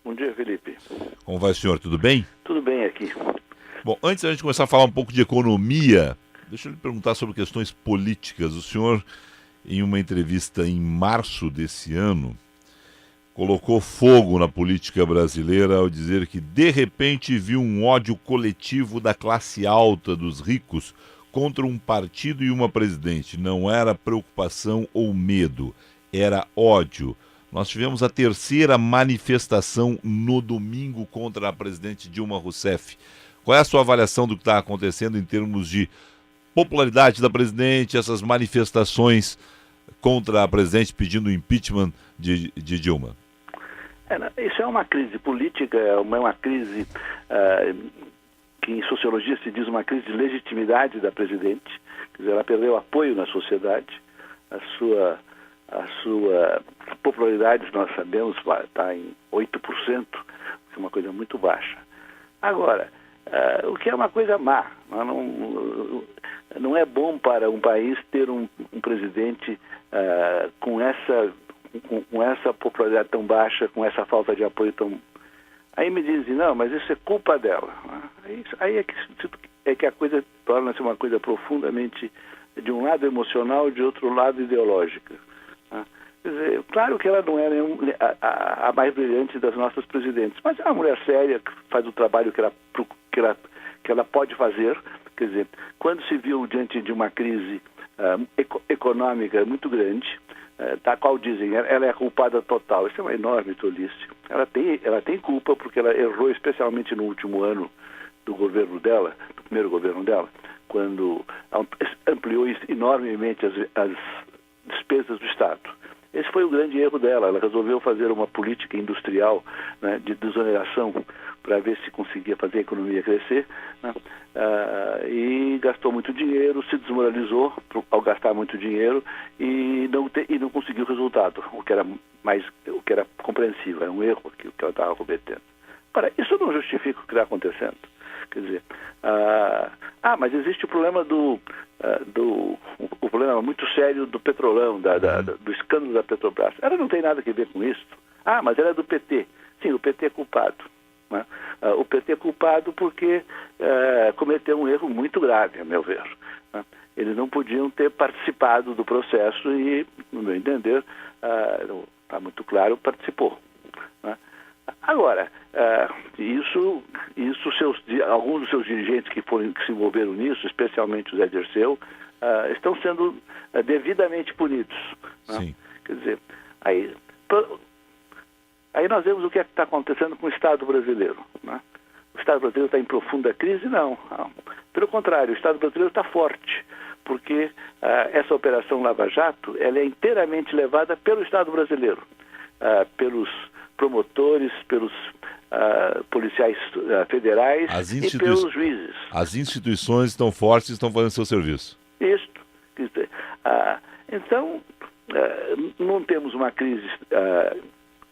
Bom dia, Felipe. Como vai, senhor? Tudo bem? Tudo bem aqui. Bom, antes da gente começar a falar um pouco de economia, deixa eu lhe perguntar sobre questões políticas. O senhor, em uma entrevista em março desse ano, colocou fogo na política brasileira ao dizer que, de repente, viu um ódio coletivo da classe alta, dos ricos, contra um partido e uma presidente. Não era preocupação ou medo, era ódio. Nós tivemos a terceira manifestação no domingo contra a presidente Dilma Rousseff. Qual é a sua avaliação do que está acontecendo em termos de popularidade da presidente, essas manifestações contra a presidente pedindo o impeachment de Dilma? Isso é uma crise política, é uma crise que em sociologia se diz uma crise de legitimidade da presidente. Quer dizer, ela perdeu apoio na sociedade, a sua popularidade, nós sabemos, está em 8%, que é uma coisa muito baixa. Agora, o que é uma coisa má, não é bom para um país ter um presidente com essa popularidade tão baixa, com essa falta de apoio tão... Aí me dizem, não, mas isso é culpa dela. Aí é que a coisa torna-se uma coisa profundamente, de um lado emocional e de outro lado ideológica. Quer dizer, claro que ela não é a mais brilhante das nossas presidentes, mas é uma mulher séria que faz o trabalho que ela pode fazer. Quer dizer, quando se viu diante de uma crise econômica muito grande, da qual dizem, ela é a culpada total. Isso é uma enorme tolice. Ela tem culpa porque ela errou especialmente no último ano do governo dela, do primeiro governo dela, quando ampliou enormemente as despesas do Estado. Esse foi o grande erro dela. Ela resolveu fazer uma política industrial, né, de desoneração para ver se conseguia fazer a economia crescer, né, e gastou muito dinheiro, se desmoralizou ao gastar muito dinheiro e não conseguiu o resultado, o que era compreensível, era um erro que ela estava cometendo. Para isso não justifica o que está acontecendo. Quer dizer, mas existe o problema o problema muito sério do petrolão, do escândalo da Petrobras. Ela não tem nada a ver com isso. Mas ela é do PT. Sim, o PT é culpado. Né? O PT é culpado porque cometeu um erro muito grave, a meu ver. Né? Eles não podiam ter participado do processo e, no meu entender, está muito claro, participou. Né? Agora, alguns dos seus dirigentes que se envolveram nisso, especialmente o Zé Dirceu, estão sendo devidamente punidos. Né? Quer dizer, aí nós vemos o que está acontecendo com o Estado brasileiro. Né? O Estado brasileiro está em profunda crise? Não. Pelo contrário, o Estado brasileiro está forte, porque essa operação Lava Jato ela é inteiramente levada pelo Estado brasileiro, pelos promotores, pelos policiais federais e pelos juízes. As instituições estão fortes e estão fazendo seu serviço. Isso. Então, não temos uma crise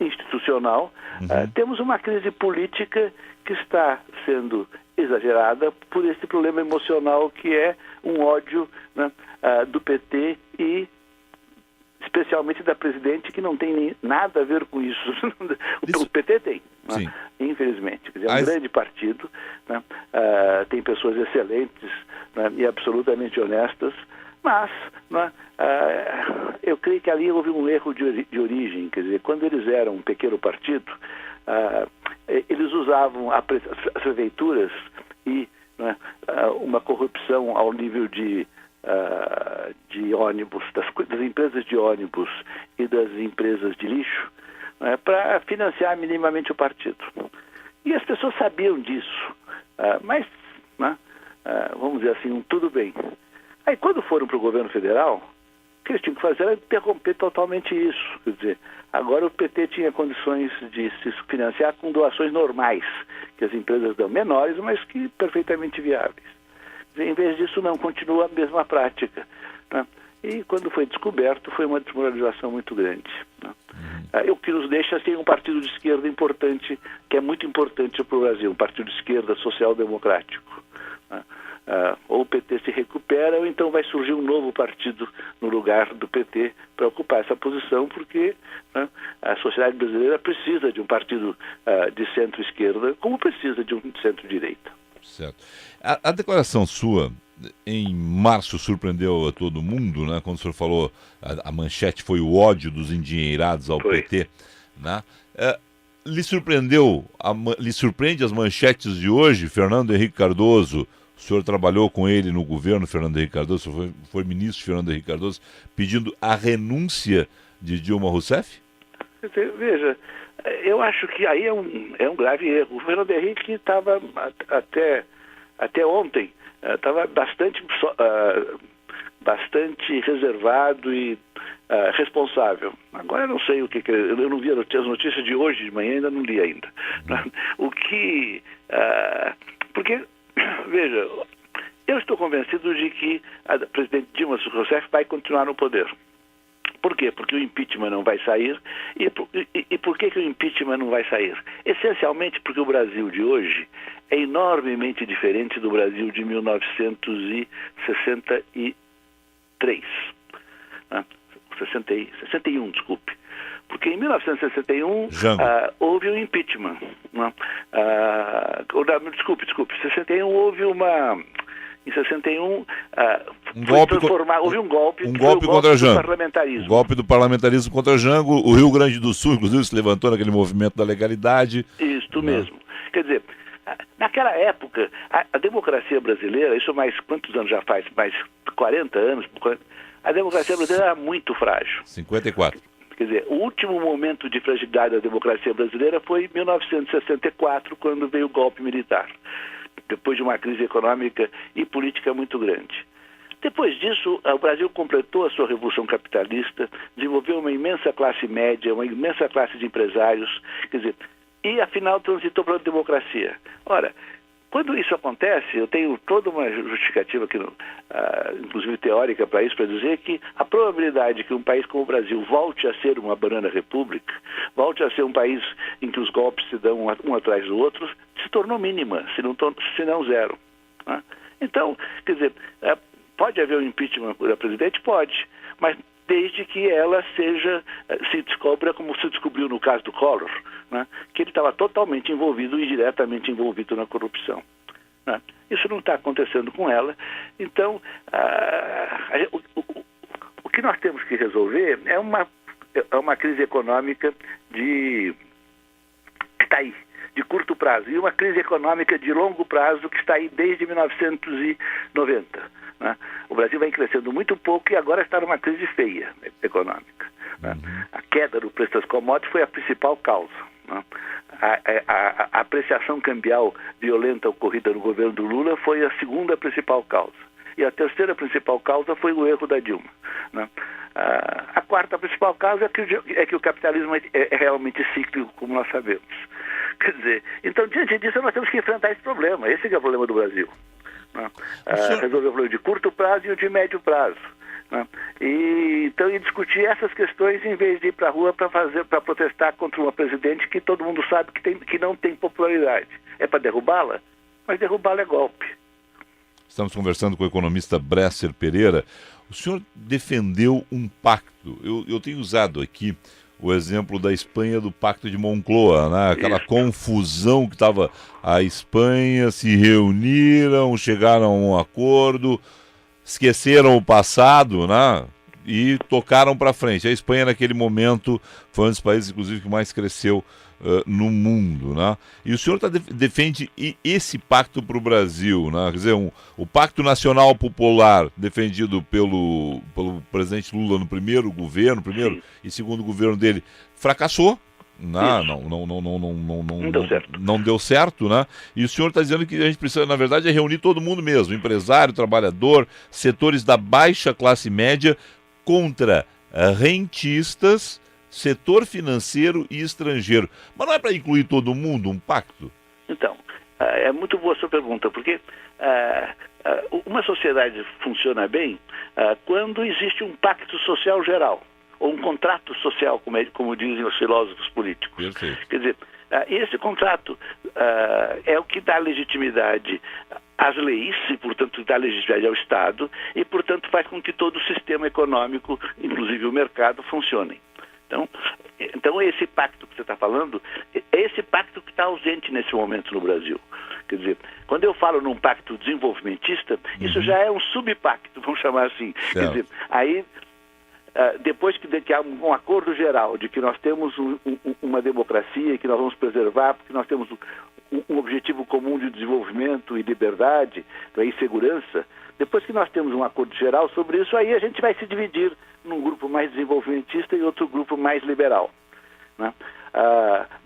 institucional, temos uma crise política que está sendo exagerada por esse problema emocional que é um ódio, né, do PT e especialmente da presidente, que não tem nada a ver com isso. O PT tem, né? Infelizmente. Quer dizer, é um grande partido, né? Tem pessoas excelentes, né, e absolutamente honestas, mas, né, eu creio que ali houve um erro de origem. Quer dizer, quando eles eram um pequeno partido, eles usavam as prefeituras e, né, uma corrupção ao nível de ônibus, das empresas de ônibus e das empresas de lixo, né, para financiar minimamente o partido. E as pessoas sabiam disso, mas, né, vamos dizer assim, tudo bem. Aí quando foram para o governo federal, o que eles tinham que fazer era interromper totalmente isso. Quer dizer, agora o PT tinha condições de se financiar com doações normais, que as empresas dão, menores, mas que perfeitamente viáveis. Em vez disso, não, continua a mesma prática. Né? E quando foi descoberto, foi uma desmoralização muito grande. Né? O que nos deixa sem um partido de esquerda importante, que é muito importante para o Brasil, um partido de esquerda social-democrático. Né? ou o PT se recupera, ou então vai surgir um novo partido no lugar do PT para ocupar essa posição, porque a sociedade brasileira precisa de um partido de centro-esquerda, como precisa de um centro-direita. Certo. A declaração sua, em março, surpreendeu a todo mundo, né? Quando o senhor falou, a manchete foi o ódio dos endinheirados ao PT, né? Lhe surpreende as manchetes de hoje? Fernando Henrique Cardoso, o senhor trabalhou com ele no governo Fernando Henrique Cardoso, foi ministro Fernando Henrique Cardoso, pedindo a renúncia de Dilma Rousseff? Veja, eu acho que aí é um grave erro. O Fernando Henrique estava até ontem, estava bastante reservado e responsável. Agora eu não sei o que eu não vi as notícias de hoje de manhã, ainda não li ainda. Porque, veja, eu estou convencido de que a presidente Dilma Rousseff vai continuar no poder. Por quê? Porque o impeachment não vai sair. E por que o impeachment não vai sair? Essencialmente porque o Brasil de hoje é enormemente diferente do Brasil de 1963. 61, desculpe. Porque em 1961 houve um impeachment. Desculpe. 61 houve uma... Em 61 houve um golpe contra Jango. Do parlamentarismo. O golpe do parlamentarismo contra Jango. O Rio Grande do Sul, inclusive, se levantou naquele movimento da legalidade. Isso mesmo. Quer dizer, naquela época, a democracia brasileira, isso quantos anos já faz? Mais 40 anos? A democracia brasileira era muito frágil. 54. Quer dizer, o último momento de fragilidade da democracia brasileira foi em 1964, quando veio o golpe militar, depois de uma crise econômica e política muito grande. Depois disso, o Brasil completou a sua revolução capitalista, desenvolveu uma imensa classe média, uma imensa classe de empresários, quer dizer, e afinal transitou para a democracia. Ora, quando isso acontece, eu tenho toda uma justificativa aqui, inclusive teórica para isso, para dizer que a probabilidade que um país como o Brasil volte a ser uma banana república, volte a ser um país em que os golpes se dão um atrás do outro, se tornou mínima, se não zero. Né? Então, quer dizer, pode haver um impeachment da presidente? Pode, mas desde que ela se descubra, como se descobriu no caso do Collor, né, que ele estava totalmente envolvido e diretamente envolvido na corrupção. Né? Isso não está acontecendo com ela. Então, o que nós temos que resolver é uma crise econômica que está aí, de curto prazo, e uma crise econômica de longo prazo que está aí desde 1990. Né? O Brasil vem crescendo muito pouco e agora está numa crise feia econômica. Né? A queda do preço das commodities foi a principal causa. Né? A apreciação cambial violenta ocorrida no governo do Lula foi a segunda principal causa. E a terceira principal causa foi o erro da Dilma. Né? A quarta principal causa é que o capitalismo é realmente cíclico, como nós sabemos. Quer dizer, então, diante disso, nós temos que enfrentar esse problema. Esse é o problema do Brasil. Né? Resolver o problema de curto prazo e o de médio prazo. Né? E discutir essas questões em vez de ir para a rua para protestar contra uma presidente que todo mundo sabe que não tem popularidade. É para derrubá-la? Mas derrubá-la é golpe. Estamos conversando com o economista Bresser Pereira. O senhor defendeu um pacto. Eu tenho usado aqui o exemplo da Espanha do Pacto de Moncloa, né? Aquela confusão que estava a Espanha, se reuniram, chegaram a um acordo, esqueceram o passado, né? E tocaram para frente. A Espanha, naquele momento, foi um dos países, inclusive, que mais cresceu no mundo, né? E o senhor defende esse pacto para o Brasil, né? Quer dizer, o Pacto Nacional Popular defendido pelo presidente Lula no primeiro governo, primeiro e segundo governo dele, fracassou. Não deu certo, né? E o senhor está dizendo que a gente precisa, na verdade, reunir todo mundo mesmo, empresário, trabalhador, setores da baixa classe média contra rentistas, setor financeiro e estrangeiro. Mas não é para incluir todo mundo um pacto? Então, é muito boa a sua pergunta, porque uma sociedade funciona bem quando existe um pacto social geral, ou um contrato social, como dizem os filósofos políticos. Perfeito. Quer dizer, esse contrato é o que dá legitimidade as leis e, portanto, dá legitimidade ao Estado e, portanto, faz com que todo o sistema econômico, inclusive o mercado, funcione. Então esse pacto que você está falando, é esse pacto que está ausente nesse momento no Brasil. Quer dizer, quando eu falo num pacto desenvolvimentista, isso já é um subpacto, vamos chamar assim. Quer dizer, aí, depois que há um acordo geral de que nós temos uma democracia e que nós vamos preservar, porque nós temos um objetivo comum de desenvolvimento e liberdade, e segurança, depois que nós temos um acordo geral sobre isso, aí a gente vai se dividir num grupo mais desenvolvimentista e outro grupo mais liberal, né?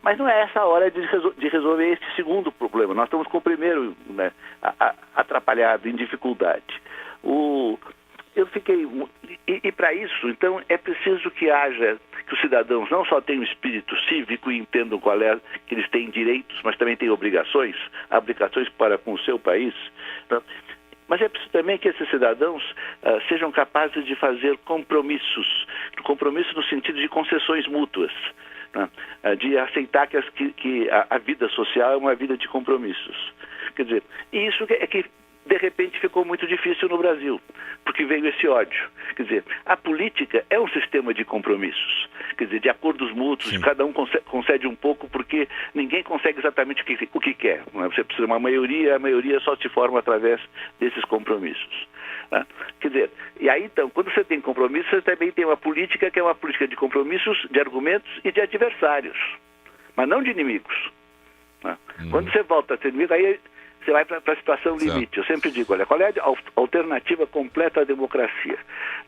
Mas não é essa a hora de resolver esse segundo problema. Nós estamos com o primeiro, né, atrapalhado, em dificuldade. Eu fiquei... E para isso, então, é preciso que os cidadãos não só tenham espírito cívico e entendam que eles têm direitos, mas também têm obrigações para com o seu país, né? Mas é preciso também que esses cidadãos sejam capazes de fazer compromissos no sentido de concessões mútuas, né? De aceitar que a vida social é uma vida de compromissos. Quer dizer, e isso é que de repente ficou muito difícil no Brasil, porque veio esse ódio. Quer dizer, a política é um sistema de compromissos, quer dizer, de acordos mútuos, cada um concede um pouco, porque ninguém consegue exatamente o que quer. Né? Você precisa de uma maioria, a maioria só se forma através desses compromissos. Né? Quer dizer, e aí então, quando você tem compromissos, você também tem uma política que é uma política de compromissos, de argumentos e de adversários, mas não de inimigos. Né? Quando você volta a ter inimigo, aí você vai para a situação limite. Eu sempre digo, olha, qual é a alternativa completa à democracia?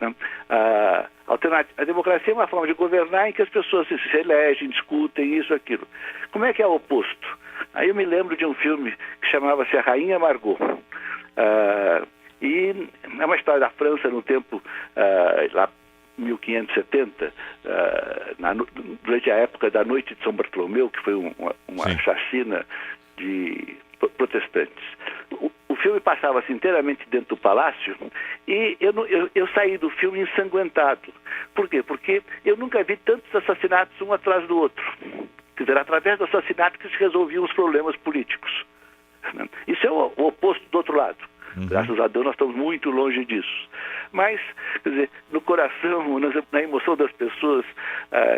Né? A democracia é uma forma de governar em que as pessoas se elegem, discutem isso, aquilo. Como é que é o oposto? Aí eu me lembro de um filme que chamava-se A Rainha Margot. E é uma história da França no tempo, lá 1570, durante a época da Noite de São Bartolomeu, que foi uma chacina de protestantes. O filme passava-se inteiramente dentro do palácio e eu saí do filme ensanguentado. Por quê? Porque eu nunca vi tantos assassinatos um atrás do outro. Quer dizer, através do assassinato que se resolviam os problemas políticos. Isso é o oposto do outro lado. Graças a Deus nós estamos muito longe disso. Mas, quer dizer, no coração, na emoção das pessoas,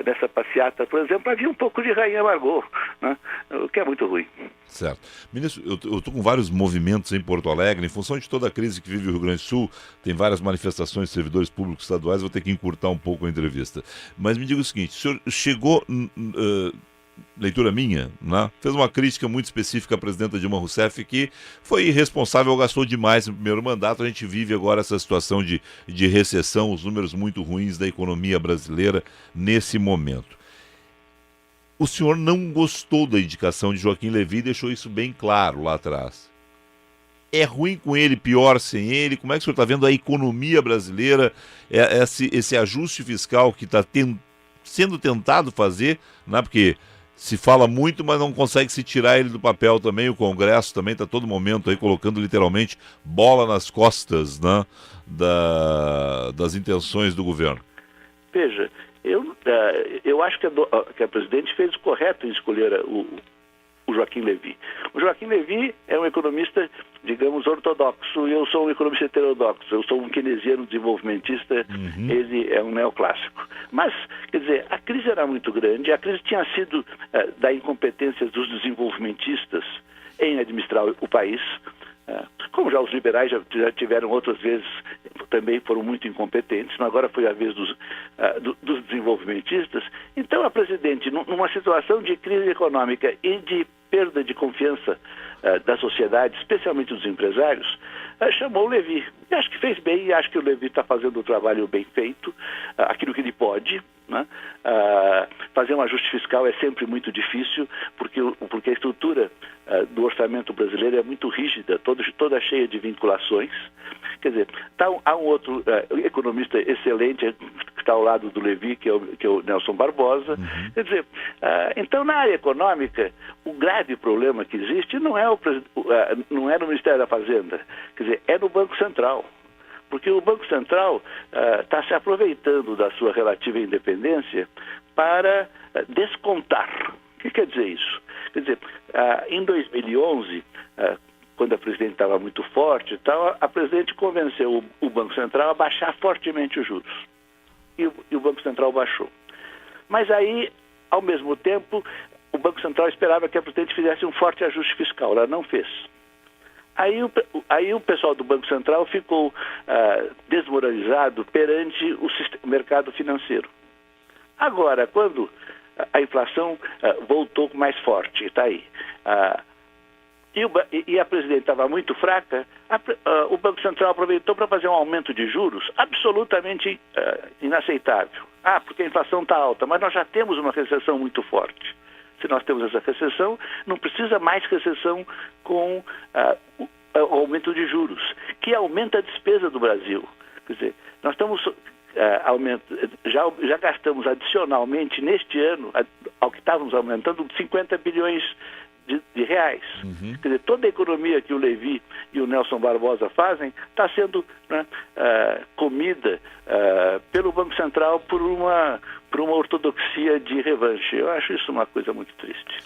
nessa passeata, por exemplo, havia um pouco de Rainha Margot, né? O que é muito ruim. Certo. Ministro, eu estou com vários movimentos em Porto Alegre, em função de toda a crise que vive o Rio Grande do Sul, tem várias manifestações de servidores públicos estaduais, vou ter que encurtar um pouco a entrevista. Mas me diga o seguinte, o senhor chegou... leitura minha, né? Fez uma crítica muito específica à presidenta Dilma Rousseff, que foi irresponsável, gastou demais no primeiro mandato. A gente vive agora essa situação de recessão, os números muito ruins da economia brasileira nesse momento. O senhor não gostou da indicação de Joaquim Levy e deixou isso bem claro lá atrás. É ruim com ele, pior sem ele? Como é que o senhor está vendo a economia brasileira, esse ajuste fiscal que está sendo tentado fazer, né? Porque se fala muito, mas não consegue se tirar ele do papel também. O Congresso também está todo momento aí colocando literalmente bola nas costas, né, das intenções do governo. Veja, eu acho que a presidente fez o correto em escolher o Joaquim Levy. O Joaquim Levy é um economista, digamos, ortodoxo, e eu sou um economista heterodoxo. Eu sou um keynesiano desenvolvimentista, ele é um neoclássico. Mas, quer dizer, a crise era muito grande, a crise tinha sido da incompetência dos desenvolvimentistas em administrar o país, como já os liberais já tiveram outras vezes, também foram muito incompetentes, mas agora foi a vez dos desenvolvimentistas. Então a presidente, numa situação de crise econômica e de perda de confiança da sociedade, especialmente dos empresários, chamou o Levy. E acho que fez bem, e acho que o Levy está fazendo o trabalho bem feito, aquilo que ele pode, né? Fazer um ajuste fiscal é sempre muito difícil, porque a estrutura do orçamento brasileiro é muito rígida, toda cheia de vinculações. Quer dizer, há um outro economista excelente que está ao lado do Levy, que é o Nelson Barbosa. Quer dizer, então na área econômica, o grave problema que existe não é no Ministério da Fazenda, quer dizer, é no Banco Central. Porque o Banco Central está se aproveitando da sua relativa independência para descontar. O que quer dizer isso? Quer dizer, em 2011, quando a presidente estava muito forte e tal, a presidente convenceu o Banco Central a baixar fortemente os juros. E o Banco Central baixou. Mas aí, ao mesmo tempo, o Banco Central esperava que a presidente fizesse um forte ajuste fiscal. Ela não fez. Aí o pessoal do Banco Central ficou desmoralizado perante o mercado financeiro. Agora, quando a inflação voltou mais forte, está aí, e a presidente estava muito fraca, o Banco Central aproveitou para fazer um aumento de juros absolutamente inaceitável. Porque a inflação está alta, mas nós já temos uma recessão muito forte. Se nós temos essa recessão, não precisa mais recessão com o aumento de juros, que aumenta a despesa do Brasil. Quer dizer, nós estamos já gastamos adicionalmente neste ano, ao que estávamos aumentando, 50 bilhões de reais. Uhum. Quer dizer, toda a economia que o Levi e o Nelson Barbosa fazem está sendo comida pelo Banco Central por uma ortodoxia de revanche. Eu acho isso uma coisa muito triste.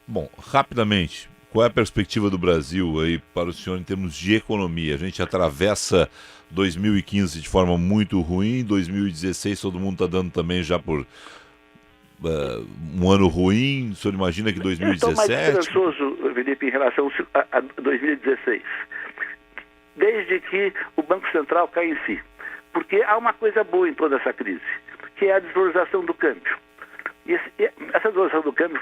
Bom, rapidamente, qual é a perspectiva do Brasil aí para o senhor em termos de economia? A gente atravessa 2015 de forma muito ruim, 2016 todo mundo está dando também já por um ano ruim. O senhor imagina que 2017... Eu estou mais esperançoso, Felipe, em relação a 2016, desde que o Banco Central cai em si. Porque há uma coisa boa em toda essa crise, que é a desvalorização do câmbio. E essa desvalorização do câmbio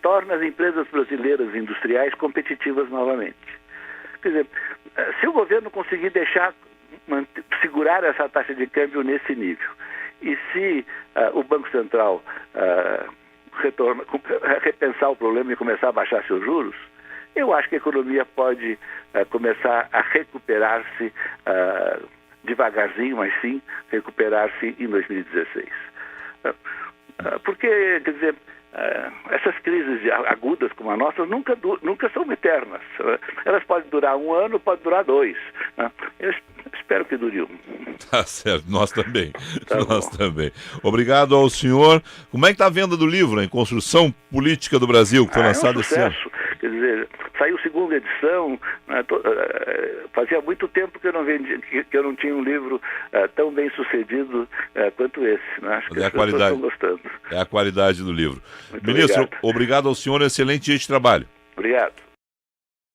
torna as empresas brasileiras industriais competitivas novamente. Quer dizer, se o governo conseguir segurar essa taxa de câmbio nesse nível, e se o Banco Central repensar o problema e começar a baixar seus juros, eu acho que a economia pode começar a recuperar-se devagarzinho, mas sim recuperar-se em 2016. Porque, quer dizer, essas crises agudas como a nossa nunca são eternas. Elas podem durar um ano, podem durar 2. Eu espero que dure 1. Tá certo, nós também. Também. Obrigado ao senhor. Como é que está a venda do livro, em Construção Política do Brasil, que foi lançado esse ano? Quer dizer, saiu a segunda edição, fazia muito tempo que eu não tinha um livro tão bem sucedido quanto esse. Acho que as pessoas estão gostando. É a qualidade do livro. Muito Ministro, obrigado. Obrigado ao senhor, excelente dia de trabalho. Obrigado.